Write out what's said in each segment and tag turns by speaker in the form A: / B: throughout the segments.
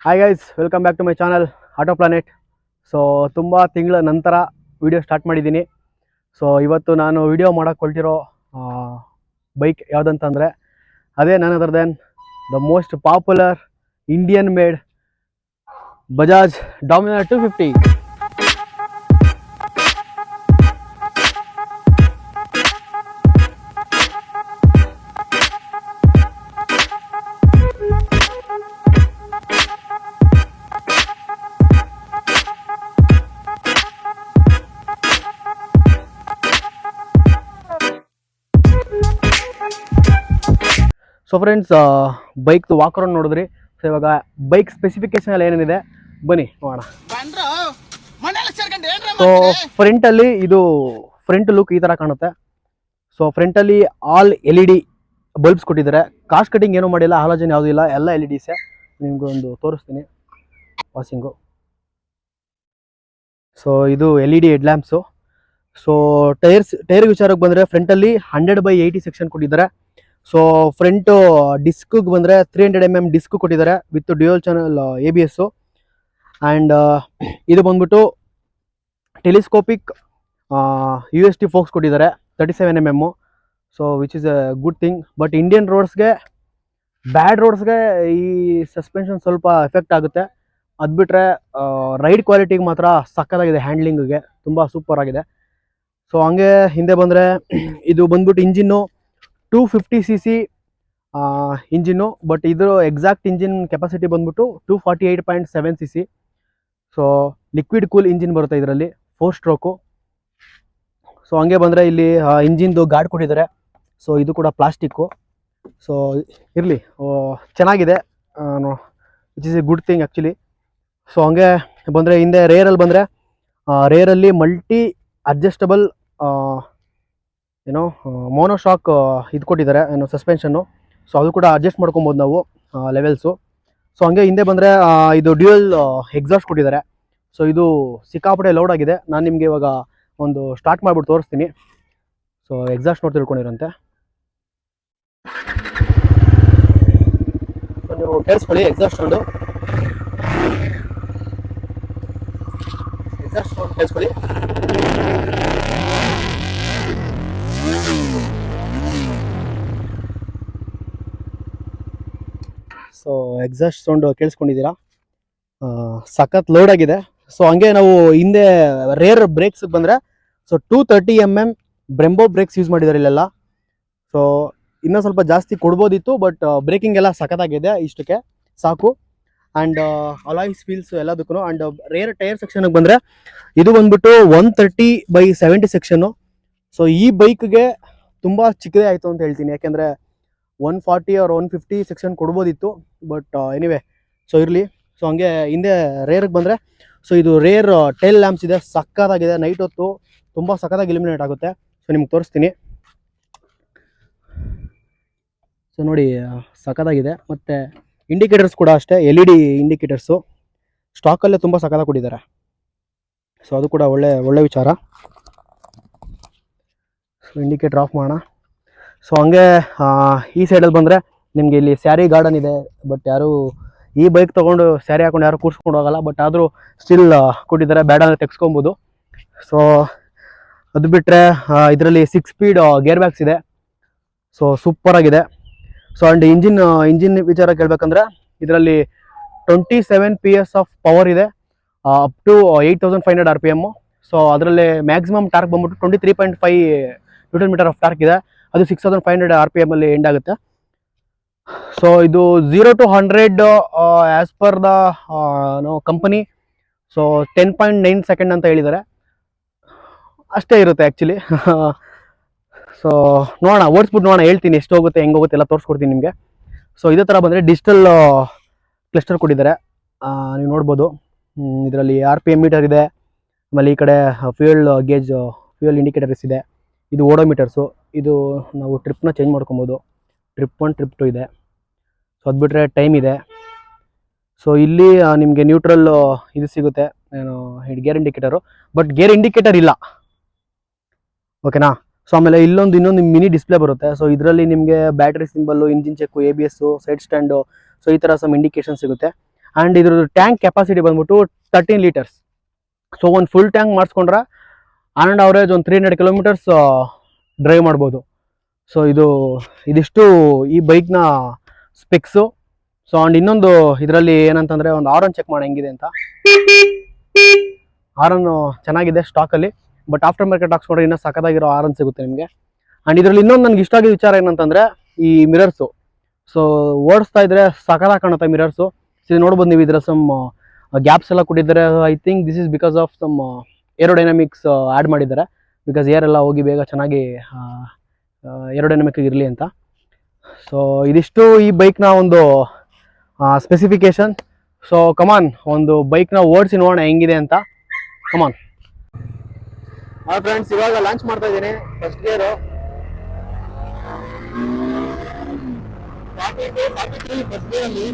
A: Hi guys, welcome back to my channel auto planet. So ತುಂಬ ತಿಂಗಳ ನಂತರ video start ಮಾಡಿದ್ದೀನಿ. ಸೊ ಇವತ್ತು ನಾನು ವಿಡಿಯೋ ಮಾಡೋಕ್ಕೆ ಹೊರಟಿರೋ ಬೈಕ್ ಯಾವುದಂತಂದರೆ ಅದೇ none other than the most popular Indian made Bajaj Dominar 250. So friends, ಬೈಕ್ದು ವಾಕರೌಂಡ್ ನೋಡಿದ್ರಿ. ಸೊ ಇವಾಗ ಬೈಕ್ ಸ್ಪೆಸಿಫಿಕೇಶನ್ ಎಲ್ಲ ಏನೇನಿದೆ ಬನ್ನಿ ನೋಡೋಣ. ಸೊ ಫ್ರಂಟಲ್ಲಿ ಇದು ಫ್ರಂಟ್ ಲುಕ್ ಈ ಥರ ಕಾಣುತ್ತೆ. ಸೊ ಫ್ರಂಟಲ್ಲಿ ಆಲ್ LED ಬಲ್ಬ್ಸ್ ಕೊಟ್ಟಿದ್ದಾರೆ. ಕಾಸ್ಟ್ ಕಟಿಂಗ್ ಏನೂ ಮಾಡಿಲ್ಲ, ಹಾಲೋಜನ್ ಯಾವುದೂ ಇಲ್ಲ, ಎಲ್ಲ LEDಸೇ. ನಿಮ್ಗೆ ಒಂದು ತೋರಿಸ್ತೀನಿ ವಾಸಿಂಗು. ಸೊ ಇದು LED head lamps. So tyre ವಿಚಾರಕ್ಕೆ ಬಂದರೆ ಫ್ರಂಟಲ್ಲಿ 100/80 ಸೆಕ್ಷನ್ ಕೊಟ್ಟಿದ್ದಾರೆ. ಸೊ ಫ್ರಂಟ್ ಡಿಸ್ಕ್ಗೆ ಬಂದರೆ 300 mm ಡಿಸ್ಕ್ ಕೊಟ್ಟಿದ್ದಾರೆ with dual channel ABS. And ಇದು ಬಂದ್ಬಿಟ್ಟು ಟೆಲಿಸ್ಕೋಪಿಕ್ UST ಫೋಕ್ಸ್ ಕೊಟ್ಟಿದ್ದಾರೆ 37 mm. So which is a good thing. But Indian ರೋಡ್ಸ್ಗೆ, ಬ್ಯಾಡ್ ರೋಡ್ಸ್ಗೆ ಈ ಸಸ್ಪೆನ್ಷನ್ ಸ್ವಲ್ಪ ಎಫೆಕ್ಟ್ ಆಗುತ್ತೆ. ಅದು ಬಿಟ್ಟರೆ ರೈಡ್ ಕ್ವಾಲಿಟಿಗೆ ಮಾತ್ರ ಸಕ್ಕತ್ತಾಗಿದೆ, ಹ್ಯಾಂಡ್ಲಿಂಗ್ಗೆ ತುಂಬ ಸೂಪರ್ ಆಗಿದೆ. ಸೊ ಹಂಗೆ ಹಿಂದೆ ಬಂದರೆ ಇದು ಬಂದ್ಬಿಟ್ಟು ಇಂಜಿನ್ನು 250cc ಇಂಜಿನ್ನು. ಬಟ್ ಇದ್ರ ಎಕ್ಸಾಕ್ಟ್ ಇಂಜಿನ್ ಕೆಪಾಸಿಟಿ ಬಂದ್ಬಿಟ್ಟು 248.7cc. So liquid cool engine ಬರುತ್ತೆ ಇದರಲ್ಲಿ, 4 ಸ್ಟ್ರೋಕು. ಸೊ ಹಂಗೆ ಬಂದರೆ ಇಲ್ಲಿ ಇಂಜಿನ್ದು ಗಾರ್ಡ್ ಕೊಟ್ಟಿದ್ದಾರೆ. ಸೊ ಇದು ಕೂಡ ಪ್ಲಾಸ್ಟಿಕ್ಕು. ಸೊ ಇರಲಿ, ಚೆನ್ನಾಗಿದೆ, which is a good thing actually. So ಹಂಗೆ ಬಂದರೆ ಹಿಂದೆ ರೇರಲ್ಲಿ ಬಂದರೆ ರೇರಲ್ಲಿ ಮಲ್ಟಿ ಅಡ್ಜಸ್ಟಬಲ್ ಮೋನೋಶಾಕ್ ಇದು ಕೊಟ್ಟಿದ್ದಾರೆ, ಸಸ್ಪೆನ್ಷನ್ನು. ಸೊ ಅದು ಕೂಡ ಅಡ್ಜಸ್ಟ್ ಮಾಡ್ಕೊಬೋದು ನಾವು ಲೆವೆಲ್ಸು. ಸೊ ಹಂಗೆ ಹಿಂದೆ ಬಂದರೆ ಇದು ಡ್ಯೂಯಲ್ ಎಕ್ಸಾಸ್ಟ್ ಕೊಟ್ಟಿದ್ದಾರೆ. ಸೊ ಇದು ಸಿಕ್ಕಾಪಟ್ಟೆ ಲೌಡ್ ಆಗಿದೆ. ನಾನು ನಿಮಗೆ ಇವಾಗ ಒಂದು ಸ್ಟಾರ್ಟ್ ಮಾಡಿಬಿಟ್ಟು ತೋರಿಸ್ತೀನಿ. ಸೊ ಎಕ್ಸಾಸ್ಟ್ ನೋಡಿ ತಿಳ್ಕೊಂಡಿರಂತೆ. ಸೊ ನೀವು ಕೇಳಿಸ್ಕೊಳ್ಳಿ ಎಕ್ಸಾಸ್ಟ್ ಸೌಂಡು. ಎಕ್ಸಾಸ್ಟ್ ಸೌಂಡ್ ಕೇಳಿಸ್ಕೊಳ್ಳಿ. ಸೊ ಎಕ್ಸಾಸ್ಟ್ ಸೌಂಡ್ ಕೇಳಿಸ್ಕೊಂಡಿದ್ದೀರಾ, ಸಖತ್ ಲೋಡ್ ಆಗಿದೆ. ಸೊ ಹಂಗೆ ನಾವು ಹಿಂದೆ ರೇರ್ ಬ್ರೇಕ್ಸ್ ಬಂದರೆ so 230 mm Brembo brakes use ಮಾಡಿದ್ದಾರೆ ಇಲ್ಲೆಲ್ಲ. ಸೊ ಇನ್ನೂ ಸ್ವಲ್ಪ ಜಾಸ್ತಿ ಕೊಡ್ಬೋದಿತ್ತು, ಬಟ್ ಬ್ರೇಕಿಂಗ್ ಎಲ್ಲ ಸಖತ್ತಾಗಿದೆ, ಇಷ್ಟಕ್ಕೆ ಸಾಕು. ಆ್ಯಂಡ್ ಅಲಾಯ್ಸ್ ಫೀಲ್ಸ್ ಎಲ್ಲದಕ್ಕೂ. ಆ್ಯಂಡ್ ರೇರ್ ಟೈರ್ ಸೆಕ್ಷನ್ಗೆ ಬಂದರೆ ಇದು ಬಂದ್ಬಿಟ್ಟು 130/70 ಸೆಕ್ಷನ್ನು. ಸೊ ಈ ಬೈಕ್ಗೆ ತುಂಬ ಚಿಕ್ಕದೇ ಆಯಿತು ಅಂತ ಹೇಳ್ತೀನಿ, ಯಾಕೆಂದರೆ 140 or 150 ಸೆಕ್ಷನ್ ಕೊಡ್ಬೋದಿತ್ತು. ಬಟ್ ಎನಿವೆ, ಸೊ ಇರಲಿ. ಸೊ ಹಂಗೆ ಹಿಂದೆ ರೇರ್ಗೆ ಬಂದರೆ ಸೊ ಇದು ರೇರ್ ಟೈಲ್ ಲ್ಯಾಂಪ್ಸ್ ಇದೆ, ಸಕ್ಕತ್ತಾಗಿದೆ. ನೈಟ್ ಹೊತ್ತು ತುಂಬ ಸಕ್ಕತ್ತಾಗಿ ಇಲ್ಯುಮಿನೇಟ್ ಆಗುತ್ತೆ. ಸೊ ನಿಮ್ಗೆ ತೋರಿಸ್ತೀನಿ. ಸೊ ನೋಡಿ, ಸಕ್ಕತ್ತಾಗಿದೆ. ಮತ್ತು ಇಂಡಿಕೇಟರ್ಸ್ ಕೂಡ ಅಷ್ಟೇ, LED ಇಂಡಿಕೇಟರ್ಸು ಸ್ಟಾಕಲ್ಲೇ ತುಂಬ ಸಕ್ಕತ್ತಾಗಿ ಕೊಟ್ಟಿದ್ದಾರೆ. ಸೊ ಅದು ಕೂಡ ಒಳ್ಳೆ ವಿಚಾರ. ಸೊ ಇಂಡಿಕೇಟರ್ ಆಫ್ ಮಾಡೋಣ. ಸೊ ಹಂಗೆ ಈ ಸೈಡಲ್ಲಿ ಬಂದರೆ ನಿಮಗೆ ಇಲ್ಲಿ ಸ್ಯಾರಿ ಗಾರ್ಡನ್ ಇದೆ. ಬಟ್ ಯಾರು ಈ ಬೈಕ್ ತೊಗೊಂಡು ಸ್ಯಾರಿ ಹಾಕೊಂಡು ಯಾರು ಕೂರಿಸ್ಕೊಂಡು ಹೋಗಲ್ಲ. ಬಟ್ ಆದರೂ ಸ್ಟಿಲ್ ಕೊಟ್ಟಿದ್ದಾರೆ, ಬೇಡ ಅಂದರೆ ತೆಗೆಸ್ಕೊಬೋದು. ಸೊ ಅದು ಬಿಟ್ಟರೆ ಇದರಲ್ಲಿ 6 ಸ್ಪೀಡ್ ಗೇರ್ ಬ್ಯಾಗ್ಸ್ ಇದೆ. ಸೊ ಸೂಪರಾಗಿದೆ. ಸೊ ಆ್ಯಂಡ್ ಇಂಜಿನ್ ವಿಚಾರ ಕೇಳಬೇಕಂದ್ರೆ ಇದರಲ್ಲಿ 27 PS ಆಫ್ ಪವರ್ ಇದೆ, ಅಪ್ ಟು 8500 RPM. ಸೊ ಅದರಲ್ಲಿ ಮ್ಯಾಕ್ಸಿಮಮ್ ಟಾರ್ಕ್ ಬಂದ್ಬಿಟ್ಟು 23.5 Nm ಆಫ್ ಟಾರ್ಕ್ ಇದೆ. ಅದು 6500 RPM ಅಲ್ಲಿ ಎಂಡ್ ಆಗುತ್ತೆ. ಸೊ ಇದು 0 to 100 as per the company so 10.9 second ಅಂತ ಹೇಳಿದ್ದಾರೆ. ಅಷ್ಟೇ ಇರುತ್ತೆ ಆ್ಯಕ್ಚುಲಿ. ಸೊ ನೋಡೋಣ, ಓಡಿಸ್ಬಿಟ್ಟು ನೋಡೋಣ, ಹೇಳ್ತೀನಿ ಎಷ್ಟು ಹೋಗುತ್ತೆ, ಹೆಂಗೆ ಹೋಗುತ್ತೆ ಎಲ್ಲ ತೋರಿಸ್ಕೊಡ್ತೀನಿ ನಿಮಗೆ. ಸೊ ಇದೇ ಥರ ಬಂದರೆ ಡಿಜಿಟಲ್ ಕ್ಲಸ್ಟರ್ ಕೊಟ್ಟಿದ್ದಾರೆ, ನೀವು ನೋಡ್ಬೋದು. ಇದರಲ್ಲಿ RPM ಮೀಟರ್ ಇದೆ. ಆಮೇಲೆ ಈ ಕಡೆ ಫ್ಯೂಯಲ್ ಗೇಜ್, ಫ್ಯೂಯಲ್ ಇಂಡಿಕೇಟರ್ಸ್ ಇದೆ. ಇದು ಓಡೋಮೀಟರ್ಸು. ಇದು ನಾವು ಟ್ರಿಪ್ನ ಚೇಂಜ್ ಮಾಡ್ಕೊಬೋದು, ಟ್ರಿಪ್ 1 ಟ್ರಿಪ್ 2 ಇದೆ. ಸೊ ಅದು ಬಿಟ್ಟರೆ ಟೈಮ್ ಇದೆ. ಸೊ ಇಲ್ಲಿ ನಿಮಗೆ ನ್ಯೂಟ್ರಲ್ ಇದು ಸಿಗುತ್ತೆ, ಏನು gear indicator. But gear indicator ಇಲ್ಲ, ಓಕೆನಾ. ಸೊ ಆಮೇಲೆ ಇನ್ನೊಂದು ಮಿನಿ ಡಿಸ್ಪ್ಲೇ ಬರುತ್ತೆ. ಸೊ ಇದರಲ್ಲಿ ನಿಮಗೆ battery symbol, engine check, ABS, side stand, so ಈ ಥರ ಸಮ್ ಇಂಡಿಕೇಶನ್ ಸಿಗುತ್ತೆ. ಆ್ಯಂಡ್ ಇದ್ರದ್ದು ಟ್ಯಾಂಕ್ ಕೆಪಾಸಿಟಿ ಬಂದ್ಬಿಟ್ಟು 13 ಲೀಟರ್ಸ್. ಸೊ ಒಂದು ಫುಲ್ ಟ್ಯಾಂಕ್ ಮಾಡಿಸ್ಕೊಂಡ್ರೆ ಆನ್ ಆ್ಯಂಡ್ ಅವರೇಜ್ ಒಂದು 300 ಕಿಲೋಮೀಟರ್ಸ್ ಡ್ರೈವ್ ಮಾಡ್ಬೋದು. ಸೊ ಇದಿಷ್ಟು ಈ ಬೈಕ್ನ ಸ್ಪೆಕ್ಸು. ಸೊ ಆ್ಯಂಡ್ ಇನ್ನೊಂದು ಇದರಲ್ಲಿ ಏನಂತಂದರೆ ಒಂದು ಆರನ್ ಚೆಕ್ ಮಾಡಿ ಹೆಂಗಿದೆ ಅಂತ. ಆರನ್ನು ಚೆನ್ನಾಗಿದೆ ಸ್ಟಾಕಲ್ಲಿ, ಬಟ್ ಆಫ್ಟರ್ ಮಾರ್ಕೆಟ್ ಹಾಕ್ಸ್ಕೊಂಡ್ರೆ ಇನ್ನೂ ಸಖತ್ತಾಗಿರೋ ಆರನ್ ಸಿಗುತ್ತೆ ನಿಮಗೆ. ಆ್ಯಂಡ್ ಇದರಲ್ಲಿ ಇನ್ನೊಂದು ನನಗೆ ಇಷ್ಟ ಆಗಿದ್ದ ವಿಚಾರ ಏನಂತಂದರೆ ಈ ಮಿರರ್ಸು. ಸೊ ಓಡಿಸ್ತಾ ಇದ್ರೆ ಸಖತ್ತಾಗಿ ಕಾಣುತ್ತೆ ಮಿರರ್ಸು. ಇದು ನೋಡ್ಬೋದು ನೀವು, ಇದರ ಸಮ್ ಗ್ಯಾಪ್ಸ್ ಎಲ್ಲ ಕೊಟ್ಟಿದ್ದಾರೆ. I think this is because of some aerodynamics add ಮಾಡಿದ್ದಾರೆ, ಬಿಕಾಸ್ ಏರ್ ಎಲ್ಲ ಹೋಗಿ ಬೇಗ ಚೆನ್ನಾಗಿ ಏರೋಡೈನಮಿಕ್ ಇರಲಿ ಅಂತ. ಸೊ ಇದಿಷ್ಟು ಈ ಬೈಕ್ನ ಒಂದು ಸ್ಪೆಸಿಫಿಕೇಶನ್. ಸೊ ಕಮಾನ್, ಒಂದು ಬೈಕ್ನ ಓಡಿಸಿ ನೋಡೋಣ ಹೆಂಗಿದೆ ಅಂತ. ಕಮಾನ್ ಫ್ರೆಂಡ್ಸ್, ಇವಾಗ ಲಾಂಚ್ ಮಾಡ್ತಾ ಇದ್ದೀನಿ. ಫಸ್ಟ್ ಗೇರು 43 ಫಸ್ಟ್ ಗೇರಲ್ಲಿ.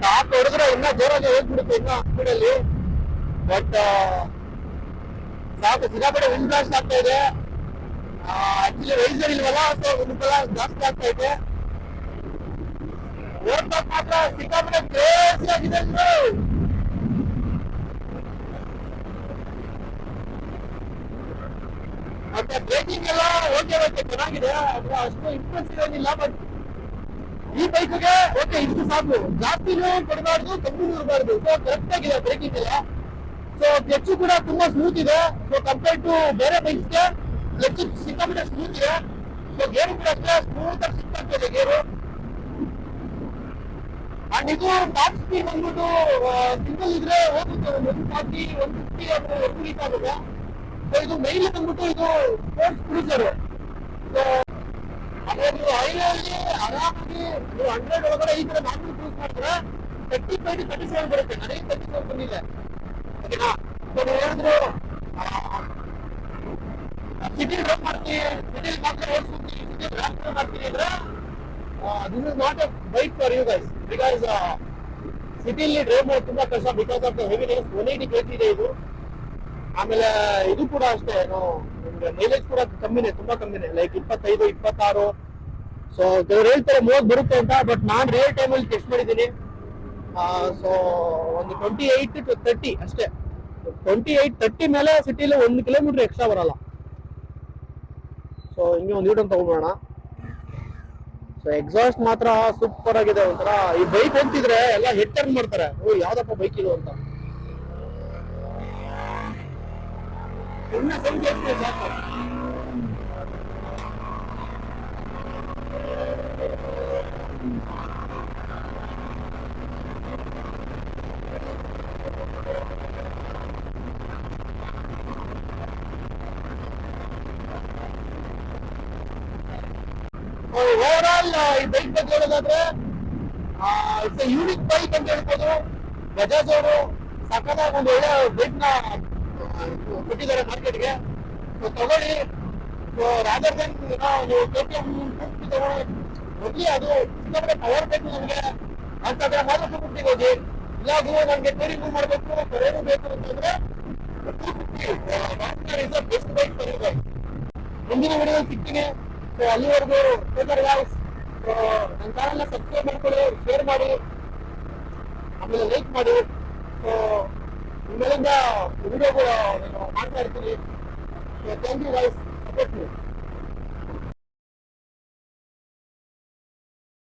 A: ಟಾಪ್ ಹೊಡೆದ್ರೆ ಇನ್ನ ಜೋರಾಗಿ ಹೋಗ್ಬಿಡುತ್ತೆ ಇನ್ನ ಸ್ಪೀಡಲ್ಲಿ. ಬಟ್ ಸಾಕು, ಸಿಕ್ಕಾಪಟ್ಟೆ ವಿಂಡ್ ಬ್ಲಾಸ್ಟ್ ಆಗ್ತಾ ಇದೆ. ಆಕ್ಚುಲಿ ರೈಸರ್ ಇಲ್ವಲ್ಲ, ಸೊ ವಿಂಡ್ ಬ್ಲಾಸ್ಟ್ ಜಾಸ್ತಿ ಆಗ್ತಾ ಇದೆ. ಓಡ್ದಾಗ ಮಾತ್ರ ಸಿಕ್ಕಾಪಟ್ಟೆ ಕ್ರೇಜಿ ಆಗಿದೆ. ಮತ್ತೆ ಬ್ರೇಕಿಂಗ್ ಎಲ್ಲ ಓಕೆ ಚೆನ್ನಾಗಿದೆ, ಅಷ್ಟು ಇಂಪ್ರೆಸಿವ್ ಏನಿಲ್ಲ. ಬಟ್ ಈ ಬೈಕ್ಗೆ ಓಕೆ ಇಷ್ಟು ಸಾಕು, ಜಾಸ್ತಿನೂ ಕೊಡಬಾರ್ದು, ಕಮ್ಮಿನೂ ಇರಬಾರ್ದು. ಸೊ ಕರೆಕ್ಟ್ ಆಗಿದೆ ಬ್ರೇಕಿಂಗ್ ಎಲ್ಲ. ಸೊ ಕ್ಲಚ್ ಕೂಡ ತುಂಬಾ ಸ್ಮೂತ್ ಇದೆ. ಸೊ ಕಂಪೇರ್ ಟು ಬೇರೆ ಬೈಕ್ಸ್ಗೆ ಕ್ಲಚ್ ಸಿಕ್ಕಾಪಟ್ಟೆ ಸ್ಮೂತ್ ಇದೆ. ಸೊ ಗೇರು ಕೂಡ ಅಷ್ಟೇ ಸ್ಮೂತ್ ಆಗಿ ಸಿಕ್ಕಾಗ್ತದೆ ಗೇರು. ಅಂಡ್ ಇದು ಟಾಪ್ ಸ್ಪೀಡ್ ಬಂದ್ಬಿಟ್ಟು ಸಿಂಗಲ್ ಇದ್ರೆ ಹೋಗುತ್ತೆ 140 150 ವರ್ಗು ರೀಚ್ ಆಗುತ್ತೆ. ಸೊ ಇದು ಮೈಲ್ ಬಂದ್ಬಿಟ್ಟು ಇದು ಸ್ಪೋರ್ಟ್ಸ್ ಕ್ರೂಸರ್. ಸೊ ಅದೇ ನೀವು ಹೈವೇಲಿ ಆರಾಮಾಗಿ 100 ಒಳಗಡೆ ಈ ತರ ನಾರ್ಮಲ್ ಕ್ರೂಸ್ ಮಾಡಿದ್ರೆ 35 to 37 ಬರುತ್ತೆ. ನನಗೆ 37 ಬಂದಿದೆ. ಓಕೆನಾ? ಸೊ ನೀವು ಹೇಳಿದ್ರು ಸಿಟಿ ಡ್ರೈವ್ ಮಾಡ್ತೀವಿ, ಸಿಟಿಲಿ ಮಾತ್ರ ಓಡಿಸ್ಕೊಡ್ತೀವಿ, ಸಿಟಿ ಡ್ರೈವ್ ಮಾಡ್ತೀನಿ ಅಂದ್ರೆ this is not a bike for you guys. Because ಸಿಟಿಲಿ ಡ್ರೈವ್ ಮಾಡೋದು ತುಂಬಾ ಕಷ್ಟ, because of the heaviness. 180 kg ಇದೆ ಇದು. ಆಮೇಲೆ ಇದು ಕೂಡ ಅಷ್ಟೇ, ನಿಮ್ಗೆ ಮೈಲೇಜ್ ಕೂಡ ಕಮ್ಮಿನೇ, ತುಂಬಾ ಕಮ್ಮಿನೇ, ಲೈಕ್ 25 26. ಸೊ ಕೆಲವ್ರು ಹೇಳ್ತಾರೆ 30 ಬರುತ್ತೆ ಅಂತ, ಬಟ್ ನಾನು ರಿಯಲ್ ಟೈಮಲ್ಲಿ ಟೆಸ್ಟ್ ಮಾಡಿದ್ದೀನಿ. ಸೊ ಒಂದು 28 to 30 ಅಷ್ಟೇ. 28 30 ಮೇಲೆ ಸಿಟಿಲಿ 1 ಕಿಲೋಮೀಟರ್ ಎಕ್ಸ್ಟ್ರಾ ಬರಲ್ಲ. ಸೊ ಹಿಂಗೆ ಒಂದು ಯೂಟರ್ನ್ ತಗೊಂಡ್ಬೋಣ. ಸೊ ಎಕ್ಸಾಸ್ಟ್ ಮಾತ್ರ ಸೂಪರ್ ಆಗಿದೆ ಒಂಥರ. ಈ ಬೈಕ್ ಹೋಗ್ತಿದ್ರೆ ಎಲ್ಲ ಹೆಡ್ ಟರ್ನ್ ಮಾಡ್ತಾರೆ, ಓ ಯಾವ್ದಪ್ಪ ಬೈಕ್ ಇದು ಅಂತ. ಓವರ್ ಆಲ್ ಈ ಬೈಕ್ ಬಗ್ಗೆ ಹೇಳೋದಾದ್ರೆ ಇಟ್ಸ್ ಎ ಯೂನಿಕ್ ಬೈಕ್ ಅಂತ ಹೇಳ್ಬೋದು. ಬಜಾಜ್ ಅವರು ಸಕ್ಕತ್ತಾಗಿ ಒಂದು ಒಳ್ಳೆ ಬೈಕ್ ನ ಕೊಟ್ಟಿದ್ದಾರೆ ಮಾರ್ಕೆಟ್ಗೆ. ಸೊ ತಗೊಳ್ಳಿ. ಸೊ ರಾದರ್ ದೆನ್ ನೀವು KTM ತಗೊಳ್ಳಿ, ಹೋಗಿ ಅದು ಸಿಕ್ಕಾಪಟ್ಟೆ ಪವರ್ ಬೇಕು ನಮಗೆ ಅಂತಂದ್ರೆ ಮಾತ್ರ ಫಿಫ್ಟಿಗೆ ಹೋಗಿ. ಇಲ್ಲಾಗೂ ನಮ್ಗೆ ಟೂರಿಂಗ್ ಮಾಡಬೇಕು, ಕರೆಯೂ ಬೇಕು ಅಂತಂದ್ರೆ 250 is the best bike for you guys. ಮುಂದಿನ ವಿಡಿಯೋದಲ್ಲಿ ಸಿಗ್ತೀನಿ. ಸೊ ಅಲ್ಲಿವರೆಗೂ ಗೈಸ್, ನನ್ನ ಚಾನಲ್ನ ಸಬ್ಸ್ಕ್ರೈಬ್ ಮಾಡ್ಕೊಳ್ಳಿ, ಶೇರ್ ಮಾಡಿ, ಆಮೇಲೆ ಲೈಕ್ ಮಾಡಿ. ಸೊ ಇನ್ಮೇಲಿಂದ ವಿಡಿಯೋಗಳು ಮಾಡ್ತಾ ಇರ್ತೀನಿ. So thank you guys, support me.